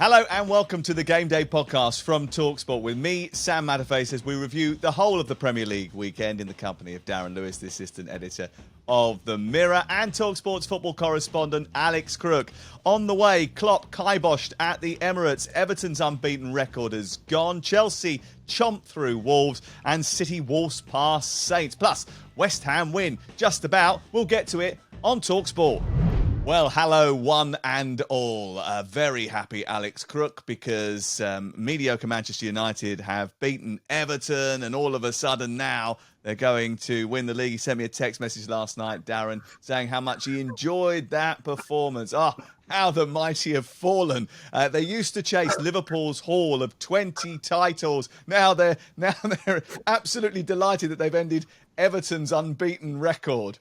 Hello and welcome to the GameDay Podcast from talkSPORT with me, Sam Matterface, as we review the whole of the Premier League weekend in the company of Darren Lewis, the assistant editor of The Mirror, and talkSPORT's football correspondent Alex Crook. On the way, Klopp kiboshed at the Emirates. Everton's unbeaten record is gone. Chelsea chomped through Wolves and City waltzed past Saints. Plus, West Ham win just about. We'll get to it on talkSPORT. Well, hello, one and all. Very happy Alex Crook because mediocre Manchester United have beaten Everton and all of a sudden now they're going to win the league. He sent me a text message last night, Darren, saying how much he enjoyed that performance. Oh, how the mighty have fallen. They used to chase Liverpool's haul of 20 titles. Now they're absolutely delighted that they've ended Everton's unbeaten record.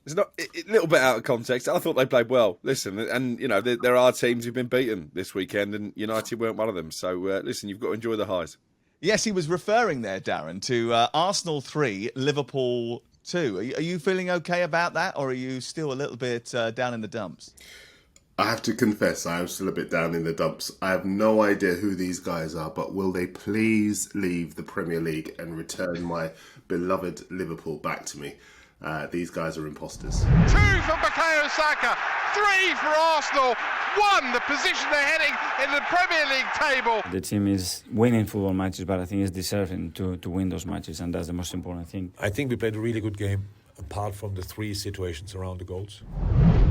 It's not a little bit out of context. I thought they played well. Listen, and you know there are teams who've been beaten this weekend, and United weren't one of them. So listen, you've got to enjoy the highs. Yes, he was referring there, Darren, to Arsenal 3, Liverpool 2. Are you feeling okay about that, or are you still a little bit down in the dumps? I have to confess, I am still a bit down in the dumps. I have no idea who these guys are, but will they please leave the Premier League and return my beloved Liverpool back to me? These guys are imposters. 2 for Bukayo Saka, 3 for Arsenal, 1 the position they're heading in the Premier League table. The team is winning football matches, but I think it's deserving to win those matches, and that's the most important thing. I think we played a really good game, apart from the 3 situations around the goals.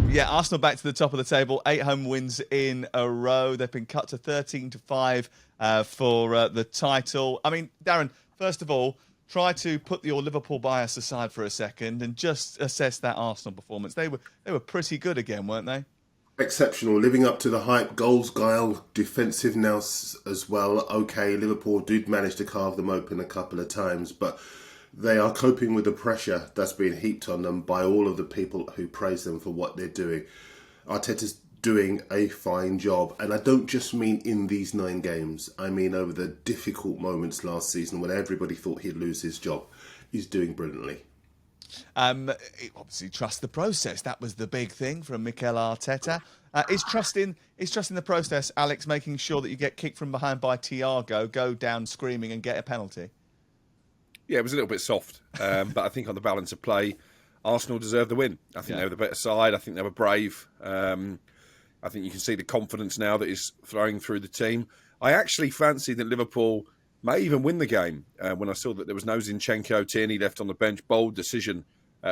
Yeah, Arsenal back to the top of the table, 8 home wins in a row. They've been cut to 13-5 for the title. I mean, Darren, first of all, try to put your Liverpool bias aside for a second and just assess that Arsenal performance. They were pretty good again, weren't they? Exceptional, living up to the hype, goals, guile, defensive nous as well. Okay, Liverpool did manage to carve them open a couple of times, but they are coping with the pressure that's been heaped on them by all of the people who praise them for what they're doing. Arteta's doing a fine job, and I don't just mean in these 9 games. I mean over the difficult moments last season when everybody thought he'd lose his job. He's doing brilliantly. Obviously, trust the process. That was the big thing from Mikel Arteta. Is trusting the process, Alex, making sure that you get kicked from behind by Thiago, go down screaming and get a penalty? Yeah, it was a little bit soft, but I think on the balance of play, Arsenal deserved the win. I think they were the better side. I think they were brave. I think you can see the confidence now that is flowing through the team. I actually fancy that Liverpool may even win the game. When I saw that there was no Zinchenko, Tierney left on the bench, bold decision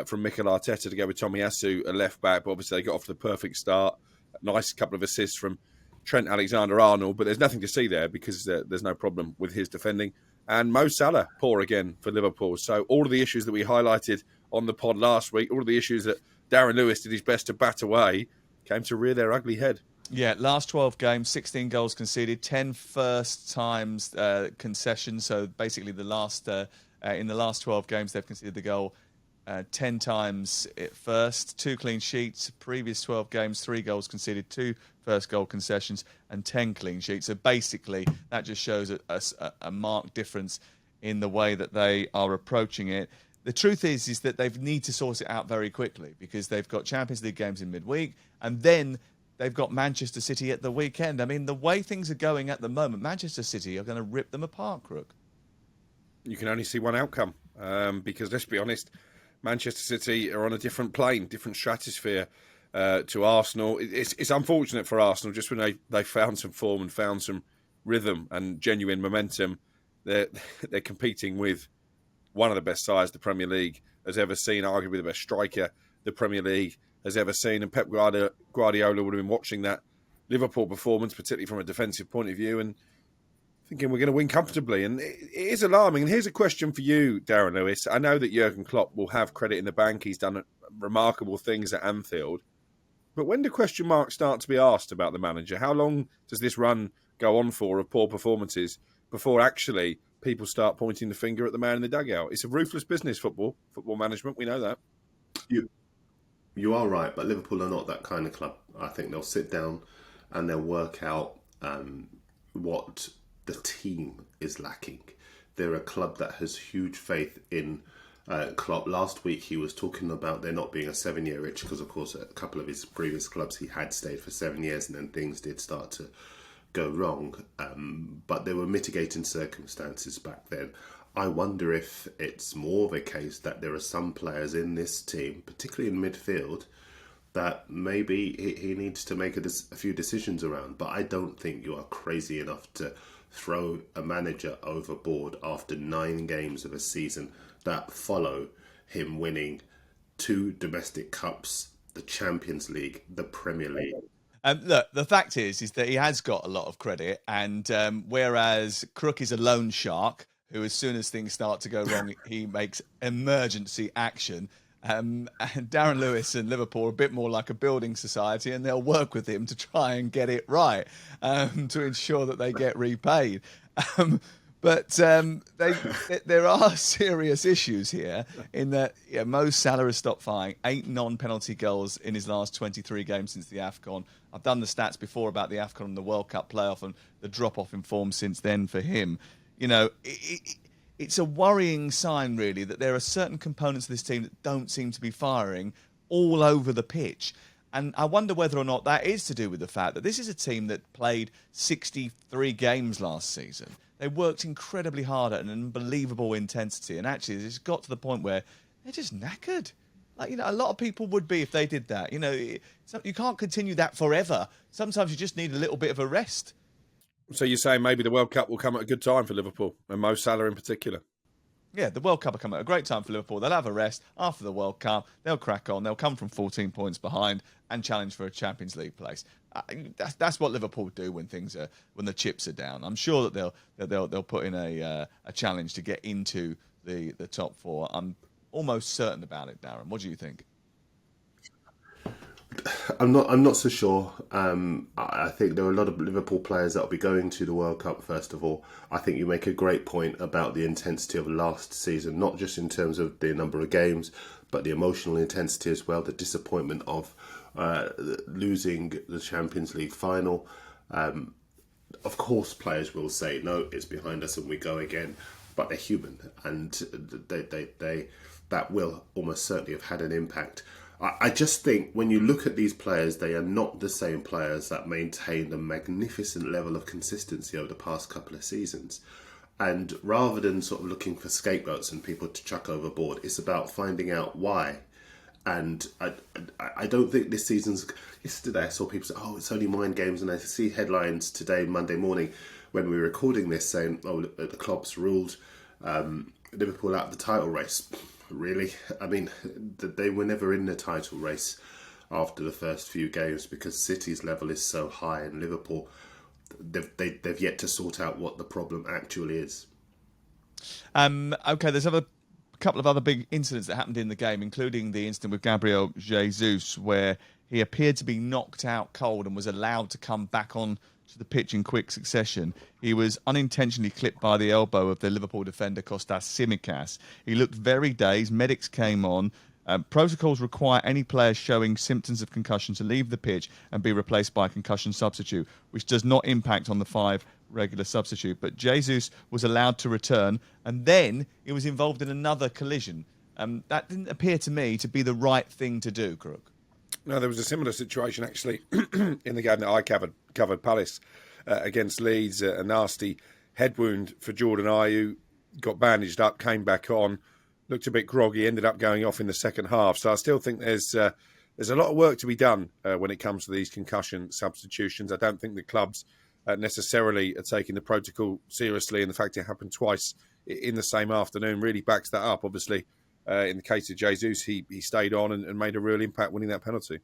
from Mikel Arteta to go with Tomiyasu, a left back. But obviously they got off to the perfect start. Nice couple of assists from Trent Alexander-Arnold, but there's nothing to see there because there's no problem with his defending. And Mo Salah, poor again for Liverpool. So all of the issues that we highlighted on the pod last week, all of the issues that Darren Lewis did his best to bat away, came to rear their ugly head. Yeah, last 12 games, 16 goals conceded, 10 first times concessions. So basically in the last 12 games, they've conceded the goal 10 times at first, 2 clean sheets. Previous 12 games, 3 goals conceded, 2 first goal concessions and 10 clean sheets. So basically that just shows a marked difference in the way that they are approaching it. The truth is that they need to sort it out very quickly because they've got Champions League games in midweek and then they've got Manchester City at the weekend. I mean, the way things are going at the moment, Manchester City are going to rip them apart, Crook. You can only see one outcome because, let's be honest, Manchester City are on a different plane, different stratosphere to Arsenal. It's unfortunate for Arsenal just when they found some form and found some rhythm and genuine momentum. They're competing with one of the best sides the Premier League has ever seen, arguably the best striker the Premier League has ever seen. And Pep Guardiola would have been watching that Liverpool performance, particularly from a defensive point of view, and thinking we're going to win comfortably. And it is alarming. And here's a question for you, Darren Lewis. I know that Jurgen Klopp will have credit in the bank. He's done remarkable things at Anfield. But when do question marks start to be asked about the manager? How long does this run go on for of poor performances before actually people start pointing the finger at the man in the dugout? It's a ruthless business, football management. We know that. You are right, but Liverpool are not that kind of club. I think they'll sit down and they'll work out what the team is lacking. They're a club that has huge faith in Klopp. Last week he was talking about there not being a 7-year itch because, of course, a couple of his previous clubs he had stayed for 7 years and then things did start to go wrong. But there were mitigating circumstances back then. I wonder if it's more of a case that there are some players in this team, particularly in midfield, that maybe he needs to make a few decisions around. But I don't think you are crazy enough to throw a manager overboard after 9 games of a season that follow him winning 2 domestic cups, the Champions League, the Premier League. Look, the fact is that he has got a lot of credit, and whereas Crook is a loan shark who, as soon as things start to go wrong, he makes emergency action. And Darren Lewis and Liverpool are a bit more like a building society, and they'll work with him to try and get it right, to ensure that they get repaid. But there are serious issues here in that Mo Salah has stopped firing, 8 non-penalty goals in his last 23 games since the AFCON. I've done the stats before about the AFCON and the World Cup playoff and the drop-off in form since then for him. You know, it's a worrying sign, really, that there are certain components of this team that don't seem to be firing all over the pitch. And I wonder whether or not that is to do with the fact that this is a team that played 63 games last season. They worked incredibly hard at an unbelievable intensity. And actually, it's got to the point where they're just knackered. Like, you know, a lot of people would be if they did that. You know, you can't continue that forever. Sometimes you just need a little bit of a rest. So you're saying maybe the World Cup will come at a good time for Liverpool, and Mo Salah in particular? Yeah, the World Cup will come at a great time for Liverpool. They'll have a rest after the World Cup. They'll crack on. They'll come from 14 points behind and challenge for a Champions League place. That's what Liverpool do when the chips are down. I'm sure that they'll put in a challenge to get into the top 4. I'm almost certain about it, Darren. What do you think? I'm not so sure. I think there are a lot of Liverpool players that will be going to the World Cup, first of all. I think you make a great point about the intensity of last season, not just in terms of the number of games, but the emotional intensity as well, the disappointment of losing the Champions League final. Of course, players will say, no, it's behind us and we go again, but they're human, and they that will almost certainly have had an impact. I just think when you look at these players, they are not the same players that maintained a magnificent level of consistency over the past couple of seasons. And rather than sort of looking for scapegoats and people to chuck overboard, it's about finding out why. And I don't think this season's... Yesterday I saw people say, oh, it's only mind games. And I see headlines today, Monday morning, when we were recording this, saying, oh, the club's ruled Liverpool out of the title race. Really? I mean, they were never in the title race after the first few games because City's level is so high, and Liverpool, they've yet to sort out what the problem actually is. Okay, there's a couple of other big incidents that happened in the game, including the incident with Gabriel Jesus, where he appeared to be knocked out cold and was allowed to come back on to the pitch in quick succession. He was unintentionally clipped by the elbow of the Liverpool defender Kostas Tsimikas. He looked very dazed. Medics came on. Protocols require any player showing symptoms of concussion to leave the pitch and be replaced by a concussion substitute, which does not impact on the 5 regular substitute. But Jesus was allowed to return, and then he was involved in another collision. That didn't appear to me to be the right thing to do, Crook. No, there was a similar situation, actually, in the game that I covered Palace against Leeds. A nasty head wound for Jordan Ayew. Got bandaged up, came back on, looked a bit groggy, ended up going off in the second half. So I still think there's a lot of work to be done when it comes to these concussion substitutions. I don't think the clubs necessarily are taking the protocol seriously, and the fact it happened twice in the same afternoon really backs that up. Obviously, in the case of Jesus, he stayed on and made a real impact winning that penalty.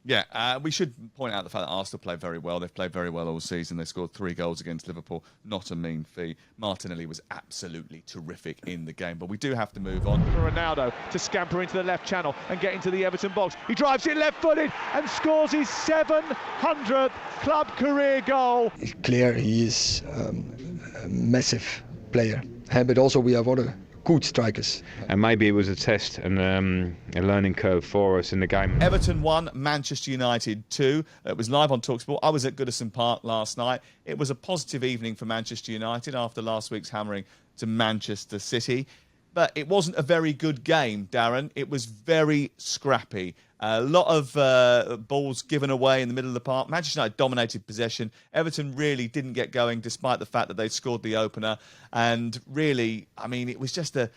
Yeah, we should point out the fact that Arsenal played very well. They've played very well all season. They scored 3 goals against Liverpool. Not a mean feat. Martinelli was absolutely terrific in the game. But we do have to move on. For Ronaldo to scamper into the left channel and get into the Everton box. He drives it left-footed and scores his 700th club career goal. It's clear he is a massive player. But also we have other good strikers. And maybe it was a test and a learning curve for us in the game. Everton 1, Manchester United 2. It was live on talkSPORT. I was at Goodison Park last night. It was a positive evening for Manchester United after last week's hammering to Manchester City. but it wasn't a very good game, Darren. It was very scrappy. A lot of balls given away in the middle of the park. Manchester United dominated possession. Everton really didn't get going, despite the fact that they'd scored the opener. And really, I mean, it was just a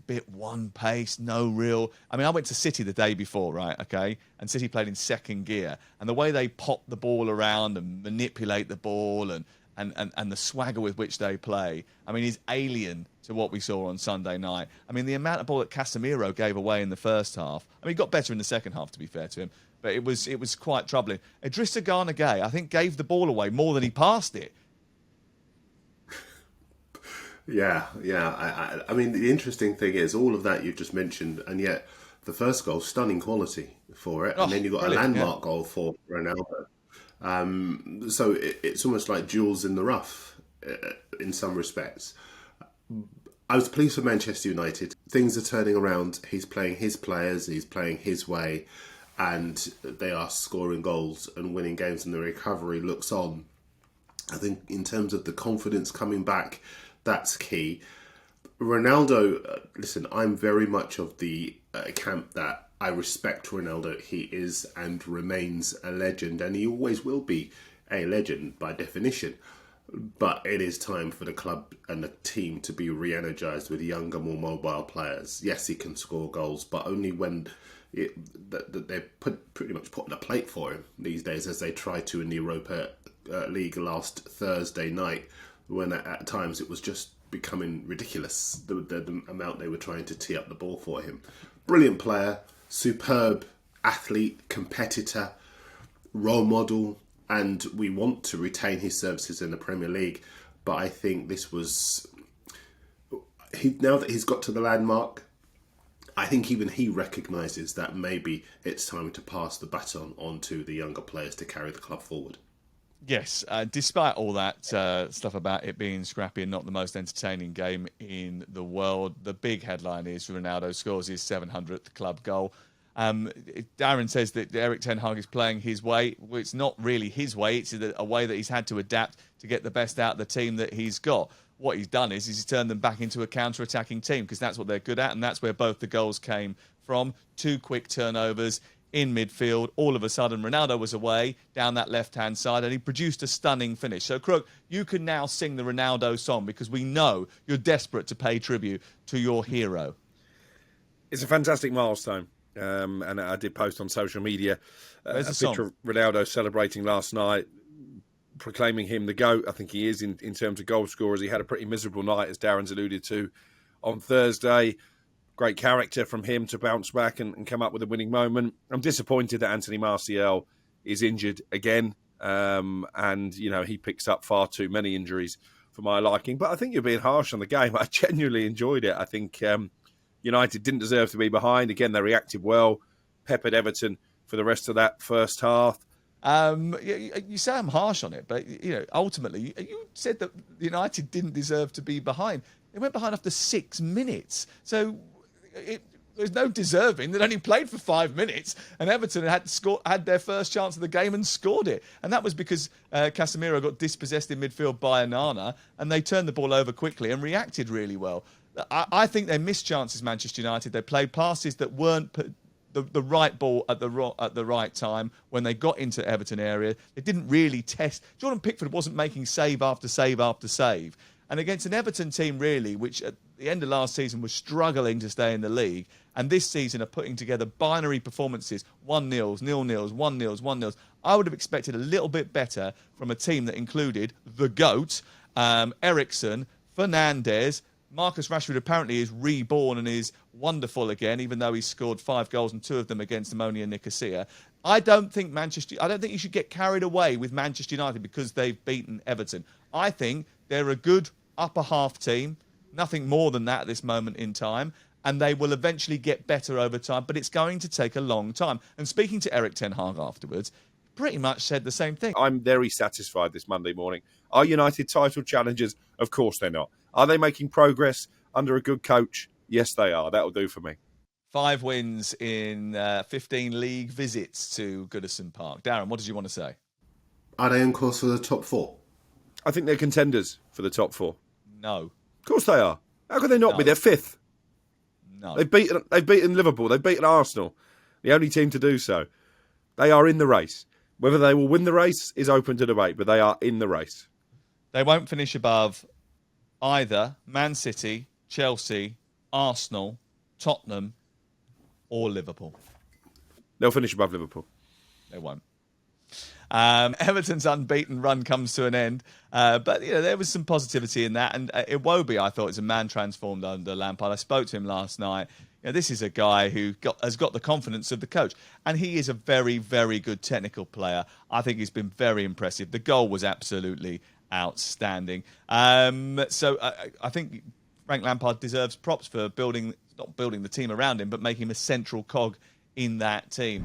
bit one pace, no real. I mean, I went to City the day before, right? Okay, and City played in second gear, and the way they pop the ball around and manipulate the ball and the swagger with which they play, I mean, is alien to what we saw on Sunday night. I mean, the amount of ball that Casemiro gave away in the first half. I mean, he got better in the second half, to be fair to him, but it was quite troubling. Idrissa Gana Gueye, I think, gave the ball away more than he passed it. Yeah. I mean, the interesting thing is all of that you've just mentioned, and yet the first goal, stunning quality for it, and then you got a landmark goal for Ronaldo. So it's almost like jewels in the rough in some respects. I was pleased for Manchester United. Things are turning around. He's playing his players. He's playing his way, and they are scoring goals and winning games, and the recovery looks on. I think in terms of the confidence coming back, that's key. Ronaldo, listen, I'm very much of the camp that I respect Ronaldo. He is and remains a legend, and he always will be a legend by definition. But it is time for the club and the team to be re-energised with younger, more mobile players. Yes, he can score goals, but only when they're pretty much putting a plate for him these days, as they try to in the Europa League last Thursday night, when at times it was just becoming ridiculous, the amount they were trying to tee up the ball for him. Brilliant player, superb athlete, competitor, role model, and we want to retain his services in the Premier League. But I think this was... now that he's got to the landmark, I think even he recognises that maybe it's time to pass the baton on to the younger players to carry the club forward. Yes, despite all that stuff about it being scrappy and not the most entertaining game in the world, the big headline is Ronaldo scores his 700th club goal. Darren says that Erik ten Hag is playing his way. Well, it's not really his way. It's a way that he's had to adapt to get the best out of the team that he's got. What he's done is he's turned them back into a counter-attacking team, because that's what they're good at, and that's where both the goals came from. 2 quick turnovers in midfield. All of a sudden, Ronaldo was away down that left-hand side, and he produced a stunning finish. So, Crook, you can now sing the Ronaldo song, because we know you're desperate to pay tribute to your hero. It's a fantastic milestone. And I did post on social media a picture of Ronaldo celebrating last night, proclaiming him the GOAT. I think he is in terms of goal scorers. He had a pretty miserable night, as Darren's alluded to, on Thursday. Great character from him to bounce back and come up with a winning moment. I'm disappointed that Anthony Martial is injured again. And, you know, he picks up far too many injuries for my liking. But I think you're being harsh on the game. I genuinely enjoyed it. I think... United didn't deserve to be behind. Again, they reacted well. Peppered Everton for the rest of that first half. You say I'm harsh on it, but ultimately, you said that United didn't deserve to be behind. They went behind after 6 minutes. So there's no deserving. They'd only played for 5 minutes, and Everton had their first chance of the game and scored it. And that was because Casemiro got dispossessed in midfield by Onana, and they turned the ball over quickly and reacted really well. I think they missed chances, Manchester United. They played passes that weren't the right ball at the right time when they got into Everton area. They didn't really test. Jordan Pickford wasn't making save after save after save. And against an Everton team, really, which at the end of last season was struggling to stay in the league, and this season are putting together binary performances, 1-0s, 0-0s, 1-0s, 1-0s. I would have expected a little bit better from a team that included the GOAT, Eriksen, Fernandes. Marcus Rashford apparently is reborn and is wonderful again, even though he's scored 5 goals and 2 of them against Ammonia Nicosia. I don't think you should get carried away with Manchester United because they've beaten Everton. I think they're a good upper half team, nothing more than that at this moment in time, and they will eventually get better over time, but it's going to take a long time. And speaking to Erik ten Hag afterwards, pretty much said the same thing. I'm very satisfied this Monday morning. Are United title challengers? Of course they're not. Are they making progress under a good coach? Yes, they are. That'll do for me. 5 wins in 15 league visits to Goodison Park. Darren, what did you want to say? Are they in course for the top 4? I think they're contenders for the top 4. No. Of course they are. How could they not be? They're 5th. No. They've beaten Liverpool. They've beaten Arsenal. The only team to do so. They are in the race. Whether they will win the race is open to debate, but they are in the race. They won't finish above either Man City, Chelsea, Arsenal, Tottenham, or Liverpool. They'll finish above Liverpool. They won't. Everton's unbeaten run comes to an end, but there was some positivity in that. And Iwobi, I thought, is a man transformed under Lampard. I spoke to him last night. This is a guy who has got the confidence of the coach, and he is a very, very good technical player. I think he's been very impressive. The goal was absolutely outstanding. So I think Frank Lampard deserves props for not building the team around him, but making him a central cog in that team.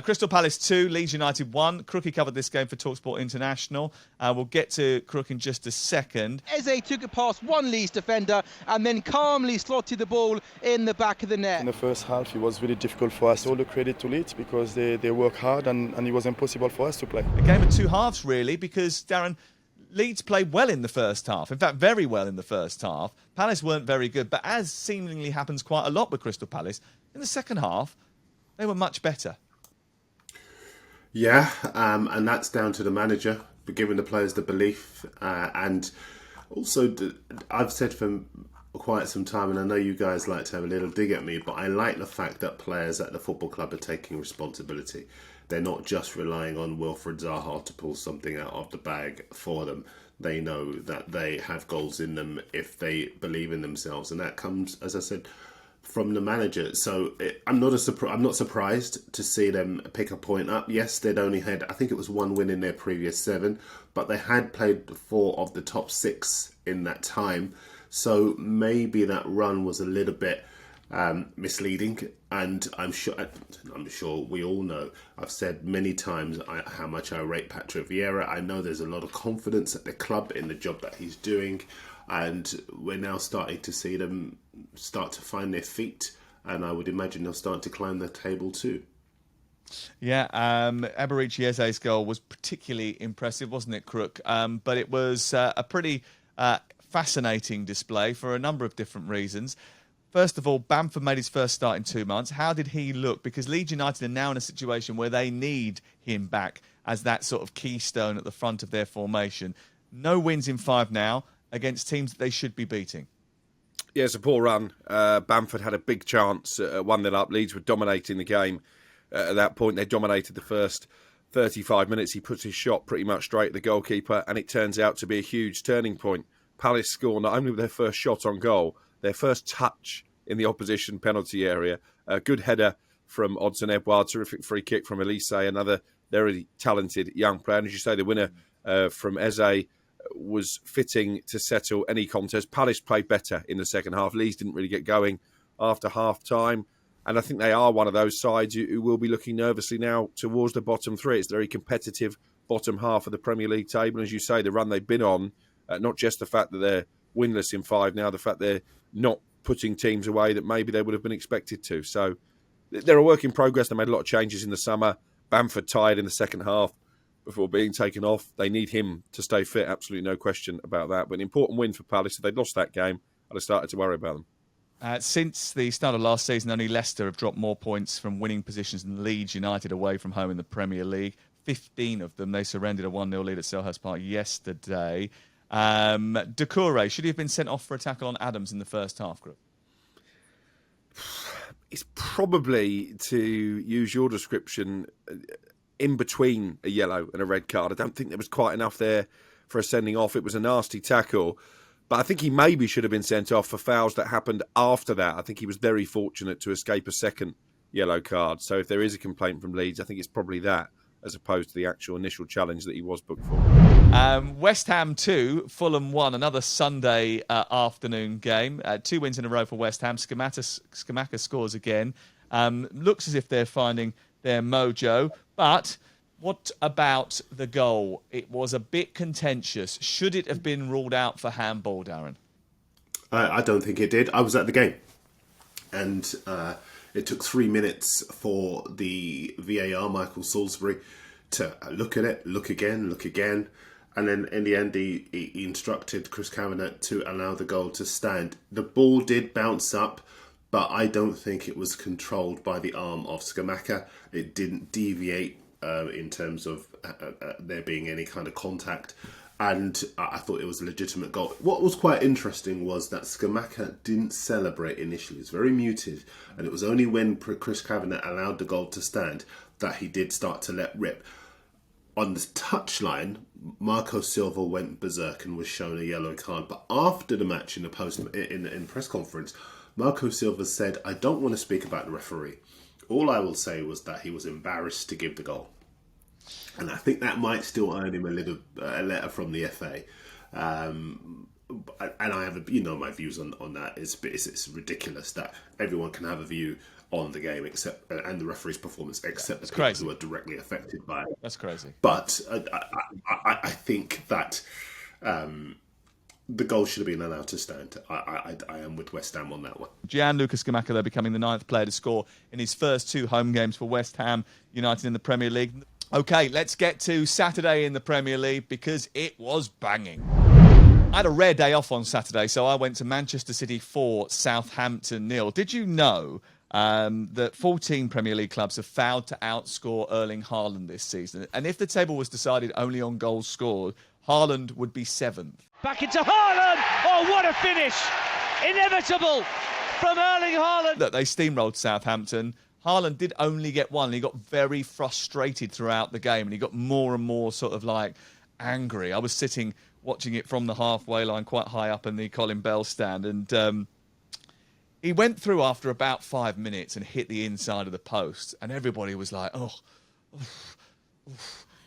Crystal Palace 2, Leeds United 1. Crook covered this game for talkSPORT International. We'll get to Crook in just a second. Eze took it past one Leeds defender and then calmly slotted the ball in the back of the net. In the first half, it was really difficult for us. All the credit to Leeds because they work hard and it was impossible for us to play. A game of two halves, really, because, Darren, Leeds played well in the first half. In fact, very well in the first half. Palace weren't very good, but as seemingly happens quite a lot with Crystal Palace, in the second half, they were much better. Yeah, and that's down to the manager for giving the players the belief. And also, I've said for quite some time, and I know you guys like to have a little dig at me, but I like the fact that players at the football club are taking responsibility. They're not just relying on Wilfried Zaha to pull something out of the bag for them. They know that they have goals in them if they believe in themselves. And that comes, as I said, from the manager. So I'm not surprised to see them pick a point up. Yes, they'd only had, I think it was one win in their previous 7, but they had played 4 of the top 6 in that time. So maybe that run was a little bit misleading. And I'm sure we all know, I've said many times how much I rate Patrick Vieira. I know there's a lot of confidence at the club in the job that he's doing. And we're now starting to see them start to find their feet. And I would imagine they'll start to climb the table too. Yeah, Eberici Eze's goal was particularly impressive, wasn't it, Crook? But it was a pretty fascinating display for a number of different reasons. First of all, Bamford made his first start in 2 months. How did he look? Because Leeds United are now in a situation where they need him back as that sort of keystone at the front of their formation. No wins in 5 now against teams that they should be beating. Yeah, it's a poor run. Bamford had a big chance at 1-0 up. Leeds were dominating the game. At that point, they dominated the first 35 minutes. He puts his shot pretty much straight at the goalkeeper, and it turns out to be a huge turning point. Palace score not only with their first shot on goal, their first touch in the opposition penalty area. A good header from Odsonne Edouard, terrific free kick from Elise, another very talented young player. And as you say, the winner from Eze was fitting to settle any contest. Palace played better in the second half. Leeds didn't really get going after half-time. And I think they are one of those sides who will be looking nervously now towards the bottom 3. It's a very competitive bottom half of the Premier League table. And as you say, the run they've been on, not just the fact that they're winless in 5 now, the fact they're not putting teams away that maybe they would have been expected to. So they're a work in progress. They made a lot of changes in the summer. Bamford tired in the second half before being taken off. They need him to stay fit, absolutely no question about that. But an important win for Palace. If they'd lost that game, I'd have started to worry about them. Since the start of last season, only Leicester have dropped more points from winning positions than Leeds United away from home in the Premier League. 15 of them. They surrendered a 1-0 lead at Selhurst Park yesterday. Doucouré, should he have been sent off for a tackle on Adams in the first half, Group? It's probably, to use your description, in between a yellow and a red card. I don't think there was quite enough there for a sending off. It was a nasty tackle. But I think he maybe should have been sent off for fouls that happened after that. I think he was very fortunate to escape a second yellow card. So if there is a complaint from Leeds, I think it's probably that, as opposed to the actual initial challenge that he was booked for. West Ham 2, Fulham 1, another Sunday afternoon game. 2 wins in a row for West Ham. Scamacca scores again. Looks as if they're finding their mojo. But what about the goal? It was a bit contentious. Should it have been ruled out for handball, Darren? I don't think it did. I was at the game. And it took 3 minutes for the VAR, Michael Salisbury, to look at it, look again. And then in the end, he instructed Chris Kavanagh to allow the goal to stand. The ball did bounce up. but I don't think it was controlled by the arm of Scamacca. It didn't deviate in terms of there being any kind of contact. And I thought it was a legitimate goal. What was quite interesting was that Scamacca didn't celebrate initially. It was very muted. And it was only when Chris Kavanagh allowed the goal to stand that he did start to let rip. On the touchline, Marco Silva went berserk and was shown a yellow card. But after the match in the press conference, Marco Silva said, "I don't want to speak about the referee. All I will say was that he was embarrassed to give the goal." And I think that might still earn him a letter from the FA. And I have, my views on that. It's ridiculous that everyone can have a view on the game and the referee's performance, except the people who are directly affected by it. That's crazy. But I think that the goal should have been allowed to stand. I am with West Ham on that one. Gianluca Scamacca, though, becoming the 9th player to score in his first 2 home games for West Ham United in the Premier League. OK, let's get to Saturday in the Premier League because it was banging. I had a rare day off on Saturday, so I went to Manchester City 4, Southampton 0. Did you know that 14 Premier League clubs have failed to outscore Erling Haaland this season? And if the table was decided only on goals scored, Haaland would be 7th. Back into Haaland! Oh, what a finish! Inevitable from Erling Haaland! Look, they steamrolled Southampton. Haaland did only get one. He got very frustrated throughout the game and he got more and more sort of like angry. I was sitting watching it from the halfway line quite high up in the Colin Bell stand and he went through after about 5 minutes and hit the inside of the post and everybody was like,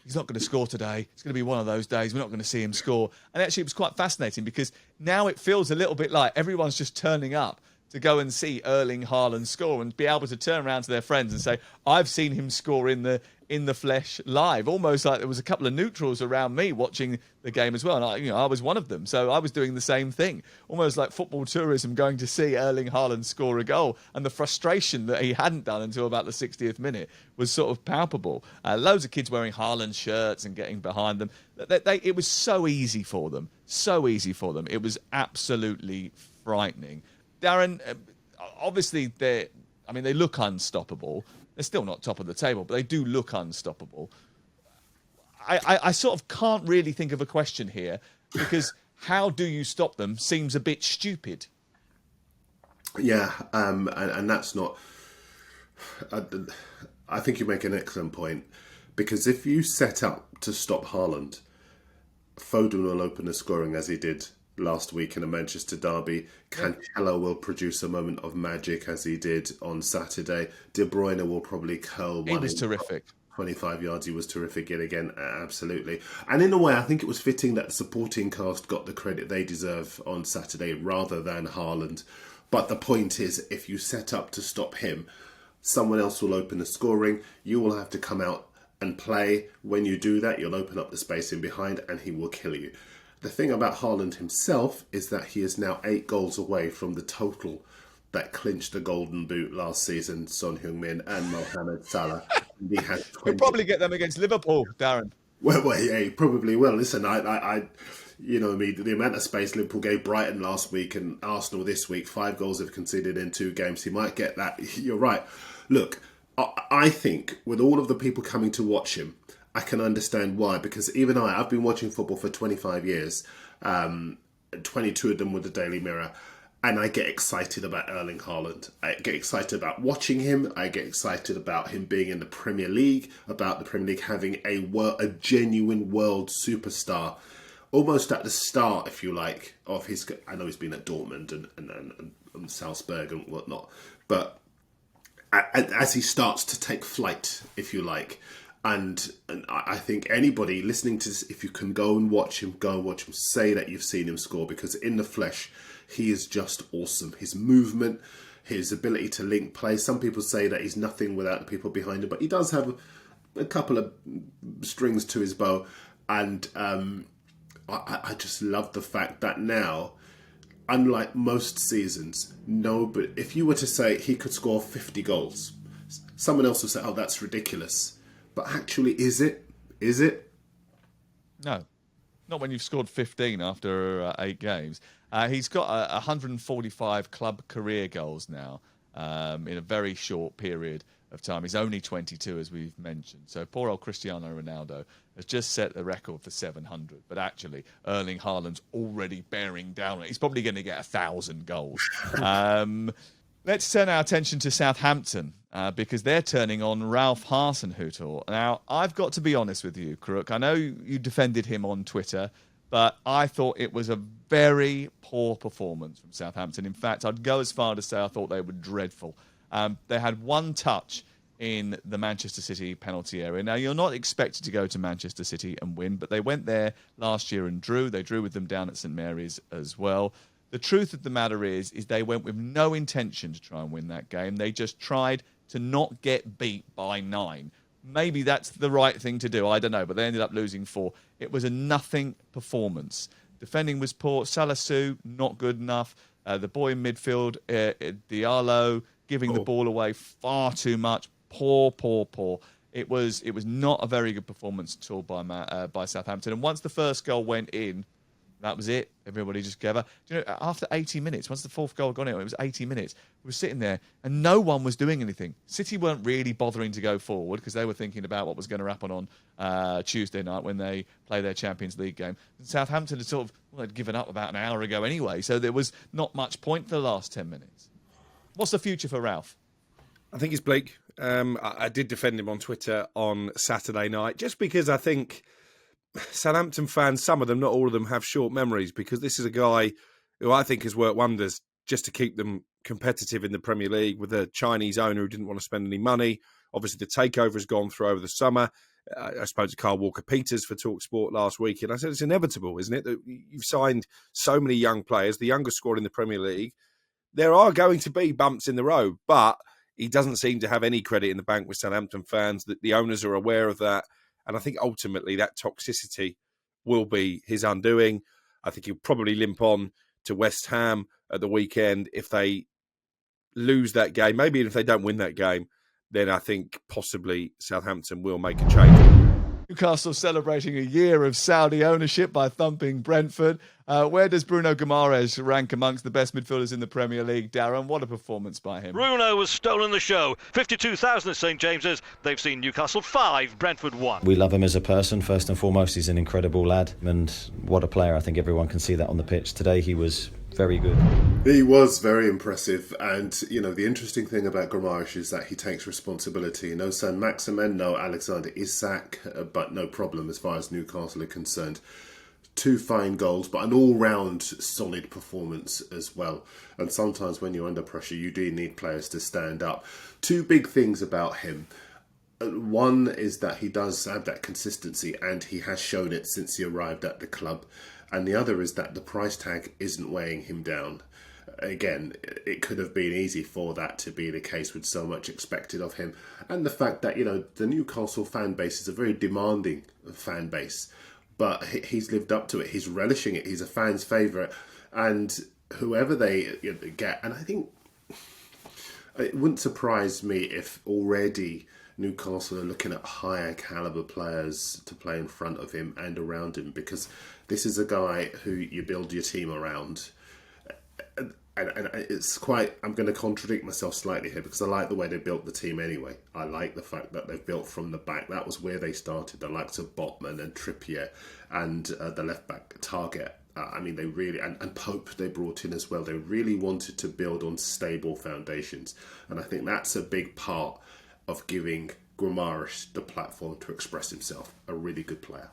he's not going to score today. It's going to be one of those days. We're not going to see him score. And actually it was quite fascinating because now it feels a little bit like everyone's just turning up to go and see Erling Haaland score and be able to turn around to their friends and say, I've seen him score in the flesh live. Almost like there was a couple of neutrals around me watching the game as well. And I was one of them. So I was doing the same thing. Almost like football tourism, going to see Erling Haaland score a goal. And the frustration that he hadn't done until about the 60th minute was sort of palpable. Loads of kids wearing Haaland shirts and getting behind them. It was so easy for them. So easy for them. It was absolutely frightening. Darren, obviously they look unstoppable. They're still not top of the table, but they do look unstoppable. I sort of can't really think of a question here because how do you stop them seems a bit stupid. Yeah, and that's not... I think you make an excellent point because if you set up to stop Haaland, Foden will open the scoring as he did last week in a Manchester derby. Cancelo will produce a moment of magic as he did on Saturday. De Bruyne will probably curl one. He was terrific. 25 yards, he was terrific yet again, absolutely. And in a way, I think it was fitting that the supporting cast got the credit they deserve on Saturday rather than Haaland. But the point is, if you set up to stop him, someone else will open the scoring. You will have to come out and play. When you do that, you'll open up the space in behind and he will kill you. The thing about Haaland himself is that he is now 8 goals away from the total that clinched the Golden Boot last season, Son Heung-min and Mohamed Salah. He had 20. We'll probably get them against Liverpool, Darren. Well, yeah, he probably will. Listen, the amount of space Liverpool gave Brighton last week and Arsenal this week, 5 goals have conceded in 2 games. He might get that. You're right. Look, I think with all of the people coming to watch him, I can understand why, because even I've been watching football for 25 years, 22 of them with the Daily Mirror, and I get excited about Erling Haaland. I get excited about watching him. I get excited about him being in the Premier League, about the Premier League having a genuine world superstar, almost at the start, if you like, of his... I know he's been at Dortmund and Salzburg and whatnot, but as he starts to take flight, if you like... And I think anybody listening to this, if you can go and watch him, say that you've seen him score, because in the flesh, he is just awesome. His movement, his ability to link play. Some people say that he's nothing without the people behind him, but he does have a couple of strings to his bow. And I just love the fact that now, unlike most seasons, but if you were to say he could score 50 goals, someone else would say, oh, that's ridiculous. But actually, is it? Is it? No. Not when you've scored 15 after 8 games. He's got 145 club career goals now. in a very short period of time. He's only 22, as we've mentioned. So poor old Cristiano Ronaldo has just set the record for 700. But actually, Erling Haaland's already bearing down. He's probably going to get 1,000 goals. Let's turn our attention to Southampton because they're turning on Ralph Hasenhuttl. Now, I've got to be honest with you, Crook. I know you defended him on Twitter, but I thought it was a very poor performance from Southampton. In fact, I'd go as far to say I thought they were dreadful. They had one touch in the Manchester City penalty area. Now, you're not expected to go to Manchester City and win, but they went there last year and drew. They drew with them down at St Mary's as well. The truth of the matter is they went with no intention to try and win that game. They just tried to not get beat by 9. Maybe that's the right thing to do. I don't know, but they ended up losing 4. It was a nothing performance. Defending was poor. Salasu, not good enough. The boy in midfield, Diallo, giving the ball away far too much. Poor. It was not a very good performance at all by Southampton. And once the first goal went in, that was it. Everybody just gave up. Do you know, after 80 minutes, once the fourth goal had gone in, it was 80 minutes. We were sitting there and no one was doing anything. City weren't really bothering to go forward because they were thinking about what was going to happen on Tuesday night when they play their Champions League game. And Southampton had they'd given up about an hour ago anyway, so there was not much point for the last 10 minutes. What's the future for Ralph? I think it's bleak. I did defend him on Twitter on Saturday night just because I think Southampton fans, some of them, not all of them, have short memories because this is a guy who I think has worked wonders just to keep them competitive in the Premier League with a Chinese owner who didn't want to spend any money. Obviously, the takeover has gone through over the summer. I spoke to Carl Walker-Peters for talkSPORT last week, and I said it's inevitable, isn't it, that you've signed so many young players, the youngest squad in the Premier League. There are going to be bumps in the road, but he doesn't seem to have any credit in the bank with Southampton fans. That the owners are aware of that. And I think ultimately that toxicity will be his undoing. I think he'll probably limp on to West Ham at the weekend. If they lose that game, maybe if they don't win that game, then I think possibly Southampton will make a change. Newcastle celebrating a year of Saudi ownership by thumping Brentford. Where does Bruno Guimares rank amongst the best midfielders in the Premier League, Darren? What a performance by him. Bruno has stolen the show. 52,000 at St James's. They've seen Newcastle 5, Brentford 1. We love him as a person, first and foremost. He's an incredible lad. And what a player. I think everyone can see that on the pitch. Today he was very good. He was very impressive, and you know the interesting thing about Guimares is that he takes responsibility. No San Maximin, no Alexander Isak, but no problem as far as Newcastle are concerned. 2 fine goals, but an all-round solid performance as well. And sometimes when you're under pressure, you do need players to stand up. 2 big things about him. One is that he does have that consistency, and he has shown it since he arrived at the club. And the other is that the price tag isn't weighing him down. Again, it could have been easy for that to be the case with so much expected of him. And the fact that, you know, the Newcastle fan base is a very demanding fan base. But he's lived up to it. He's relishing it. He's a fan's favourite. And whoever they get, and I think it wouldn't surprise me if already Newcastle are looking at higher calibre players to play in front of him and around him, because this is a guy who you build your team around. And it's quite, I'm going to contradict myself slightly here because I like the way they built the team anyway. I like the fact that they've built from the back. That was where they started, the likes of Botman and Trippier and the left back Target. I mean, they really, and Pope they brought in as well. They really wanted to build on stable foundations. And I think that's a big part of giving Guimares the platform to express himself. A really good player.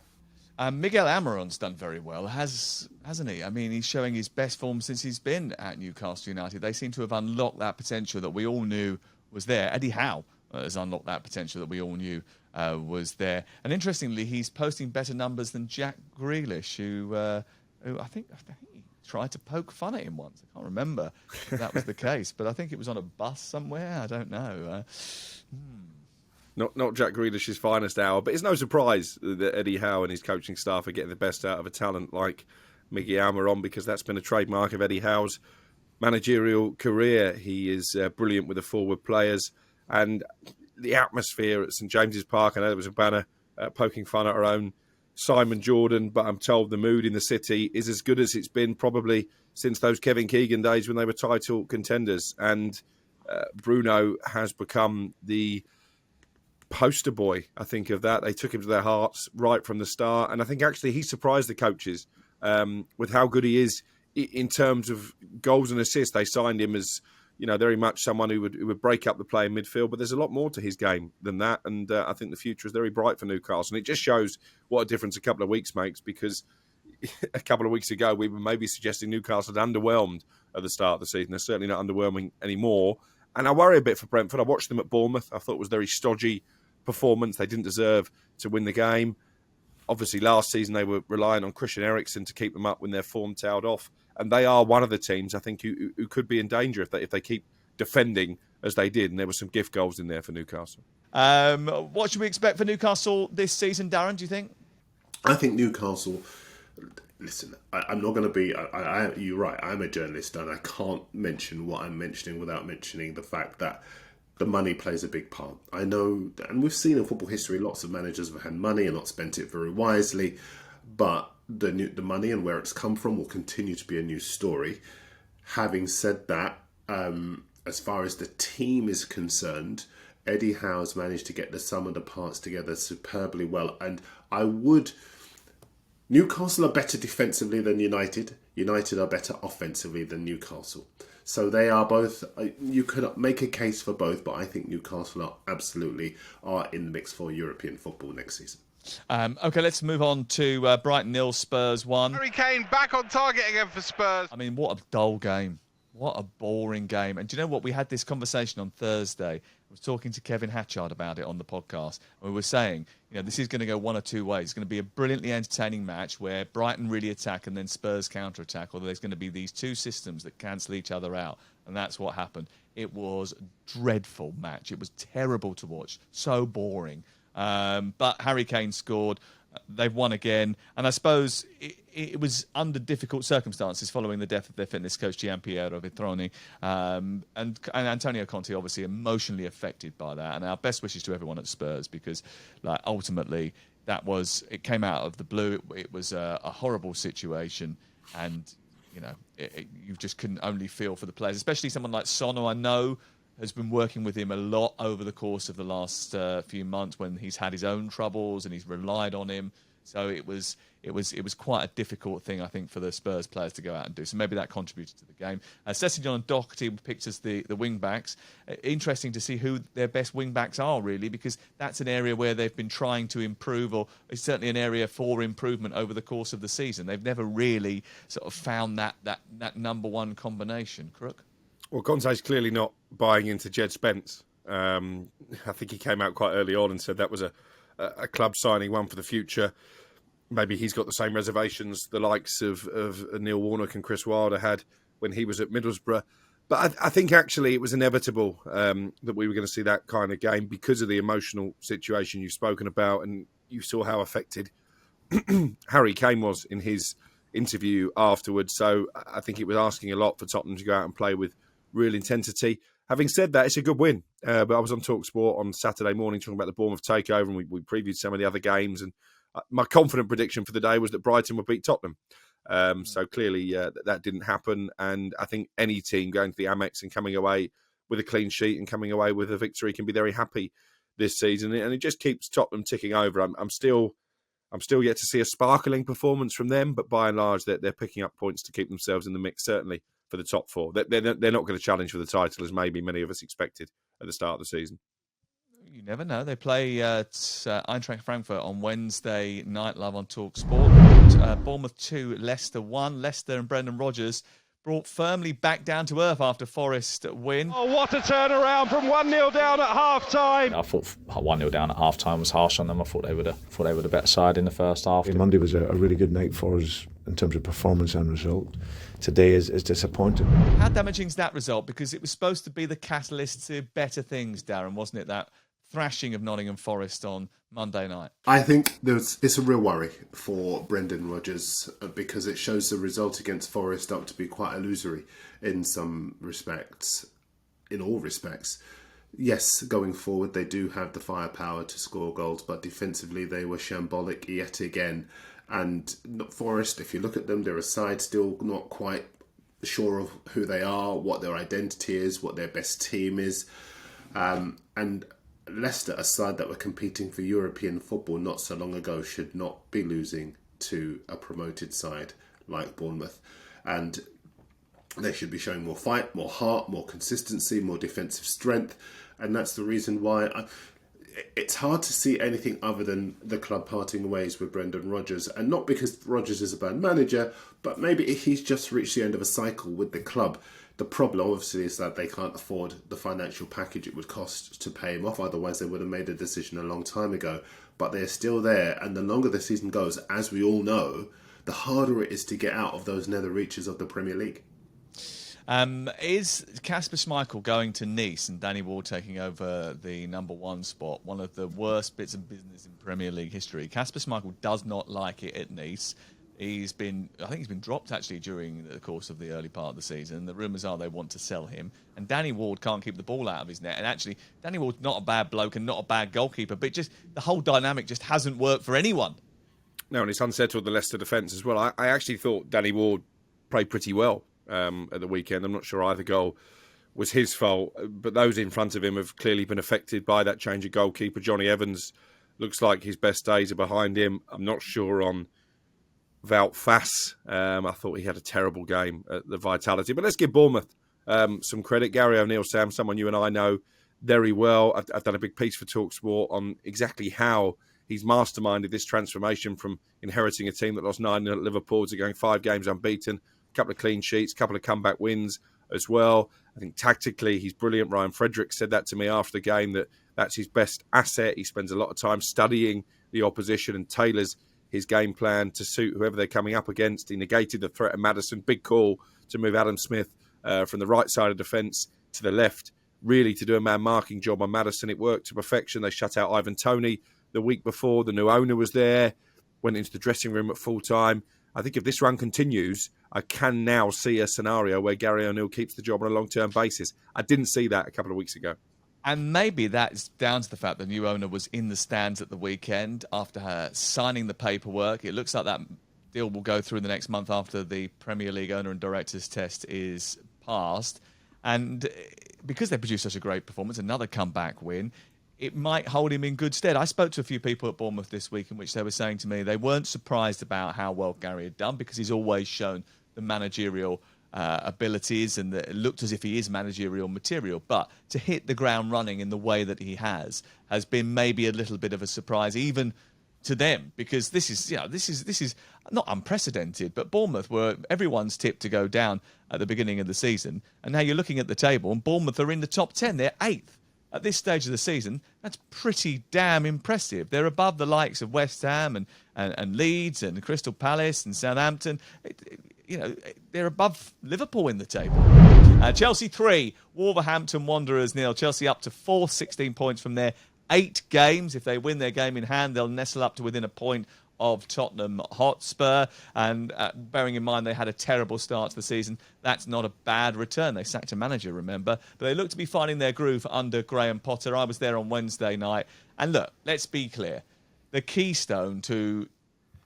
Miguel Almiron's done very well, hasn't he? I mean, he's showing his best form since he's been at Newcastle United. They seem to have unlocked that potential that we all knew was there. Eddie Howe has unlocked that potential that we all knew was there. And interestingly, he's posting better numbers than Jack Grealish, who I think he tried to poke fun at him once. I can't remember if that was the case, but I think it was on a bus somewhere. I don't know. Not Jack Grealish's finest hour, but it's no surprise that Eddie Howe and his coaching staff are getting the best out of a talent like Miguel Almiron, because that's been a trademark of Eddie Howe's managerial career. He is brilliant with the forward players, and the atmosphere at St James's Park. I know there was a banner poking fun at our own Simon Jordan, but I'm told the mood in the city is as good as it's been probably since those Kevin Keegan days when they were title contenders. And Bruno has become the poster boy, I think, of that. They took him to their hearts right from the start. And I think actually he surprised the coaches with how good he is in terms of goals and assists. They signed him as, very much someone who would break up the play in midfield. But there's a lot more to his game than that. And I think the future is very bright for Newcastle. And it just shows what a difference a couple of weeks makes, because a couple of weeks ago we were maybe suggesting Newcastle had underwhelmed at the start of the season. They're certainly not underwhelming anymore. And I worry a bit for Brentford. I watched them at Bournemouth. I thought it was very stodgy performance. They didn't deserve to win the game. Obviously, last season they were relying on Christian Eriksen to keep them up when their form tailed off, and they are one of the teams I think who could be in danger if they keep defending as they did. And there were some gift goals in there for Newcastle. What should we expect for Newcastle this season, Darren? Do you think? I think Newcastle. Listen, I'm not going to be. You're right. I'm a journalist, and I can't mention what I'm mentioning without mentioning the fact that the money plays a big part. I know, and we've seen in football history, lots of managers have had money and not spent it very wisely, but the money and where it's come from will continue to be a news story. Having said that, as far as the team is concerned, Eddie Howe's managed to get the sum of the parts together superbly well, and Newcastle are better defensively than United. United are better offensively than Newcastle. So they are both, you could make a case for both, but I think Newcastle are in the mix for European football next season. Okay, let's move on to Brighton 0, Spurs 1. Harry Kane back on target again for Spurs. I mean, what a dull game. What a boring game. And do you know what? We had this conversation on Thursday. I was talking to Kevin Hatchard about it on the podcast. And we were saying, this is going to go one or two ways. It's going to be a brilliantly entertaining match where Brighton really attack and then Spurs counter-attack, although there's going to be these two systems that cancel each other out. And that's what happened. It was a dreadful match. It was terrible to watch. So boring. But Harry Kane scored. They've won again. And I suppose it was under difficult circumstances following the death of their fitness coach, Gianpiero Vitroni. And Antonio Conte obviously emotionally affected by that. And our best wishes to everyone at Spurs, because ultimately it came out of the blue. It was a horrible situation. And, you just couldn't only feel for the players, especially someone like Son, who I know has been working with him a lot over the course of the last few months when he's had his own troubles and he's relied on him. So it was quite a difficult thing, I think, for the Spurs players to go out and do. So maybe that contributed to the game. Sessegnon and Doherty picked as the wing backs. Interesting to see who their best wing backs are, really, because that's an area where they've been trying to improve, or it's certainly an area for improvement over the course of the season. They've never really sort of found that number one combination. Crook? Well, Conte's clearly not buying into Jed Spence. I think he came out quite early on and said that was a club signing, one for the future. Maybe he's got the same reservations the likes of Neil Warnock and Chris Wilder had when he was at Middlesbrough. But I think actually it was inevitable that we were going to see that kind of game because of the emotional situation you've spoken about, and you saw how affected Harry Kane was in his interview afterwards. So I think it was asking a lot for Tottenham to go out and play with real intensity. Having said that, it's a good win. But I was on talkSPORT on Saturday morning talking about the Bournemouth takeover, and we previewed some of the other games. And my confident prediction for the day was that Brighton would beat Tottenham. So clearly that didn't happen. And I think any team going to the Amex and coming away with a clean sheet and coming away with a victory can be very happy this season. And it just keeps Tottenham ticking over. I'm still yet to see a sparkling performance from them, but by and large, they're picking up points to keep themselves in the mix, certainly for the top four. They're not going to challenge for the title, as maybe many of us expected at the start of the season. You never know. They play Eintracht Frankfurt on Wednesday night live on talkSPORT. Bournemouth 2, Leicester 1. Leicester and Brendan Rodgers brought firmly back down to earth after Forest win. Oh, what a turnaround from 1-0 down at half-time. I thought 1-0 down at half-time was harsh on them. I thought they were the better side in the first half. Monday was a really good night for us in terms of performance and result. Today is disappointing. How damaging is that result? Because it was supposed to be the catalyst to better things, Darren, wasn't it? That thrashing of Nottingham Forest on Monday night. I think it's a real worry for Brendan Rodgers because it shows the result against Forest up to be quite illusory in some respects, in all respects. Yes, going forward they do have the firepower to score goals, but defensively they were shambolic yet again. And Forest, if you look at them, they're a side still not quite sure of who they are, what their identity is, what their best team is. And Leicester, a side that were competing for European football not so long ago, should not be losing to a promoted side like Bournemouth. And they should be showing more fight, more heart, more consistency, more defensive strength. And that's the reason why it's hard to see anything other than the club parting ways with Brendan Rodgers. And not because Rodgers is a bad manager, but maybe he's just reached the end of a cycle with the club. The problem, obviously, is that they can't afford the financial package it would cost to pay him off. Otherwise, they would have made a decision a long time ago. But they're still there. And the longer the season goes, as we all know, the harder it is to get out of those nether reaches of the Premier League. Is Kasper Schmeichel going to Nice and Danny Ward taking over the number one spot? One of the worst bits of business in Premier League history. Kasper Schmeichel does not like it at Nice. I think he's been dropped actually during the course of the early part of the season. The rumours are they want to sell him. And Danny Ward can't keep the ball out of his net. And actually, Danny Ward's not a bad bloke and not a bad goalkeeper, but just the whole dynamic just hasn't worked for anyone. No, and it's unsettled the Leicester defence as well. I actually thought Danny Ward played pretty well at the weekend. I'm not sure either goal was his fault, but those in front of him have clearly been affected by that change of goalkeeper. Johnny Evans looks like his best days are behind him. I'm not sure on Wout Faes. I thought he had a terrible game at the Vitality. But let's give Bournemouth some credit. Gary O'Neill, Sam, someone you and I know very well. I've done a big piece for talkSPORT on exactly how he's masterminded this transformation from inheriting a team that lost 9-0 at Liverpool to going 5 games unbeaten, a couple of clean sheets, a couple of comeback wins as well. I think tactically he's brilliant. Ryan Fredericks said that to me after the game, that that's his best asset. He spends a lot of time studying the opposition and tailors his game plan to suit whoever they're coming up against. He negated the threat of Maddison. Big call to move Adam Smith from the right side of defence to the left, really to do a man-marking job on Maddison. It worked to perfection. They shut out Ivan Toney the week before. The new owner was there, went into the dressing room at full time. I think if this run continues, I can now see a scenario where Gary O'Neill keeps the job on a long-term basis. I didn't see that a couple of weeks ago. And maybe that's down to the fact the new owner was in the stands at the weekend after her signing the paperwork. It looks like that deal will go through the next month after the Premier League owner and directors test is passed. And because they produced such a great performance, another comeback win, it might hold him in good stead. I spoke to a few people at Bournemouth this week in which they were saying to me they weren't surprised about how well Gary had done because he's always shown the managerial abilities and it looked as if he is managerial material. But to hit the ground running in the way that he has been maybe a little bit of a surprise even to them, because this is not unprecedented, but Bournemouth were everyone's tipped to go down at the beginning of the season, and now you're looking at the table and Bournemouth are in the top 10. They're 8th. At this stage of the season, that's pretty damn impressive. They're above the likes of West Ham and Leeds and Crystal Palace and Southampton. They're above Liverpool in the table. Chelsea 3, Wolverhampton Wanderers 0. Chelsea up to 4th, 16 points from their 8 games. If they win their game in hand, they'll nestle up to within a point of Tottenham Hotspur. And bearing in mind they had a terrible start to the season, that's not a bad return. They sacked a manager, remember. But they look to be finding their groove under Graham Potter. I was there on Wednesday night. And look, let's be clear. The keystone to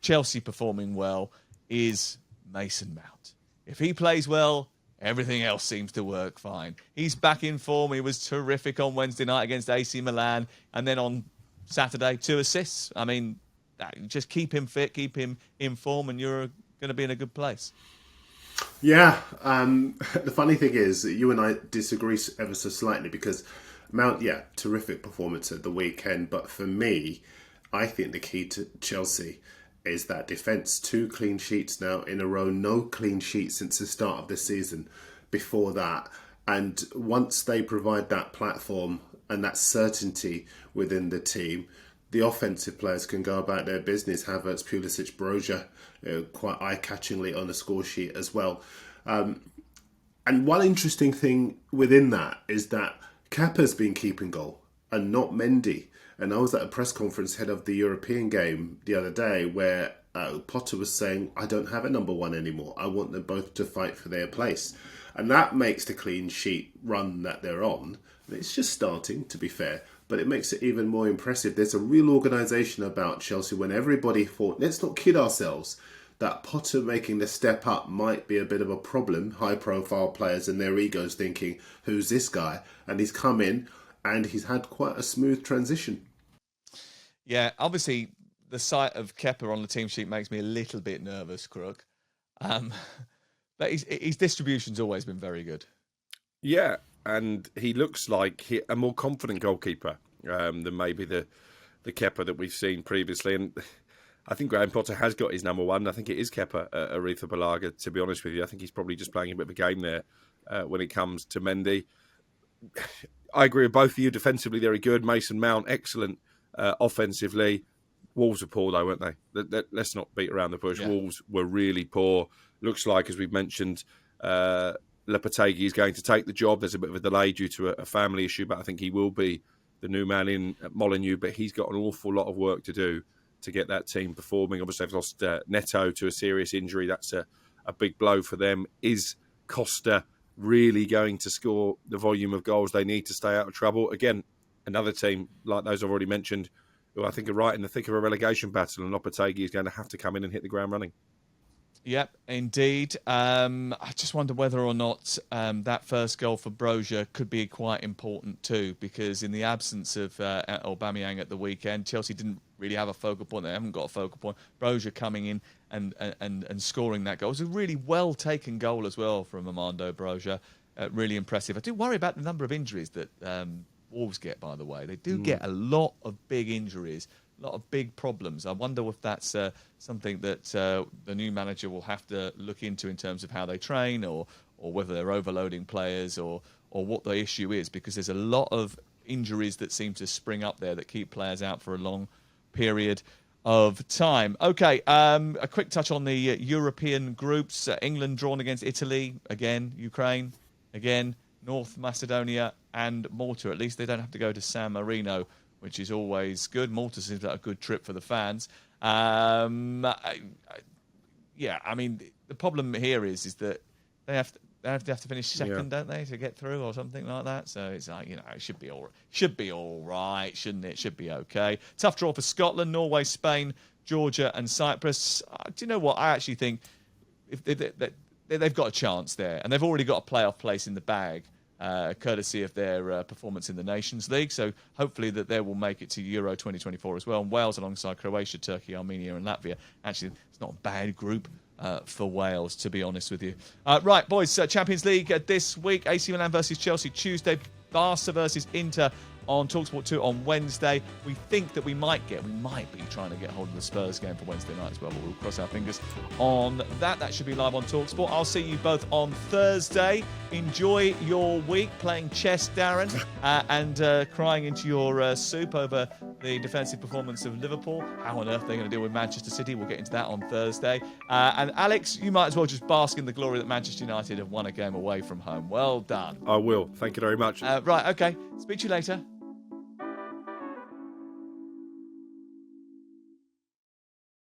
Chelsea performing well is Mason Mount. If he plays well, everything else seems to work fine. He's back in form. He was terrific on Wednesday night against AC Milan. And then on Saturday, 2 assists. I mean, just keep him fit, keep him in form, and you're going to be in a good place. Yeah. The funny thing is, you and I disagree ever so slightly because Mount, terrific performance at the weekend. But for me, I think the key to Chelsea is that defence. 2 clean sheets now in a row. No clean sheet since the start of the season before that. And once they provide that platform and that certainty within the team, the offensive players can go about their business. Havertz, Pulisic, Broja, quite eye-catchingly on the score sheet as well. And one interesting thing within that is that Kepa's been keeping goal and not Mendy. And I was at a press conference ahead of the European game the other day where Potter was saying, I don't have a number 1 anymore. I want them both to fight for their place. And that makes the clean sheet run that they're on. It's just starting, to be fair. But it makes it even more impressive. There's a real organisation about Chelsea when everybody thought, let's not kid ourselves. that Potter making the step up might be a bit of a problem. High-profile players and their egos thinking, who's this guy? And he's come in and he's had quite a smooth transition. Yeah, obviously the sight of Kepa on the team sheet makes me a little bit nervous, Crook. But his distribution's always been very good. Yeah, and he looks like a more confident goalkeeper than maybe the Kepa that we've seen previously. And I think Graham Potter has got his number one. I think it is Kepa Arrizabalaga, to be honest with you. I think he's probably just playing a bit of a game there when it comes to Mendy. I agree with both of you. Defensively, very good. Mason Mount, excellent offensively. Wolves were poor, though, weren't they? Let's not beat around the bush. Yeah. Wolves were really poor. Looks like, as we've mentioned, Lopetegui is going to take the job. There's a bit of a delay due to a family issue, but I think he will be the new man in at Molineux. But he's got an awful lot of work to do to get that team performing. Obviously, they've lost Neto to a serious injury. That's a big blow for them. Is Costa really going to score the volume of goals they need to stay out of trouble? Again, another team like those I've already mentioned, who I think are right in the thick of a relegation battle, and Lopetegui is going to have to come in and hit the ground running. Yep, indeed. I just wonder whether or not that first goal for Broja could be quite important too, because in the absence of Aubameyang at the weekend, Chelsea didn't really have a focal point. They haven't got a focal point. Broja coming in and scoring that goal. It was a really well-taken goal as well from Armando Broja. Really impressive. I do worry about the number of injuries that Wolves get, by the way. They do get a lot of big injuries, a lot of big problems. I wonder if that's something that the new manager will have to look into in terms of how they train, or whether they're overloading players, or what the issue is, because there's a lot of injuries that seem to spring up there that keep players out for a long period of time. Okay, a quick touch on the European groups. England drawn against Italy, again, Ukraine, again, North Macedonia and Malta. At least they don't have to go to San Marino, which is always good. Malta seems like a good trip for the fans. Yeah, I mean, the problem here is that they have to finish second, don't they, to get through or something like that. So it's like, it should be all right, shouldn't it? Should be okay. Tough draw for Scotland, Norway, Spain, Georgia, and Cyprus. Do you know what? I actually think if they've got a chance there, and they've already got a playoff place in the bag, courtesy of their performance in the Nations League. So hopefully that they will make it to Euro 2024 as well. And Wales alongside Croatia, Turkey, Armenia and Latvia. Actually, it's not a bad group for Wales, to be honest with you. Right, boys, Champions League this week. AC Milan versus Chelsea Tuesday. Barca versus Inter on talkSPORT 2 on Wednesday. We think that we might be trying to get hold of the Spurs game for Wednesday night as well, but we'll cross our fingers on that. That should be live on talkSPORT. I'll see you both on Thursday. Enjoy your week playing chess, Darren, and crying into your soup over the defensive performance of Liverpool. How on earth they're going to deal with Manchester City? We'll get into that on Thursday. And Alex, you might as well just bask in the glory that Manchester United have won a game away from home. Well done. I will. Thank you very much. Right, okay. Speak to you later.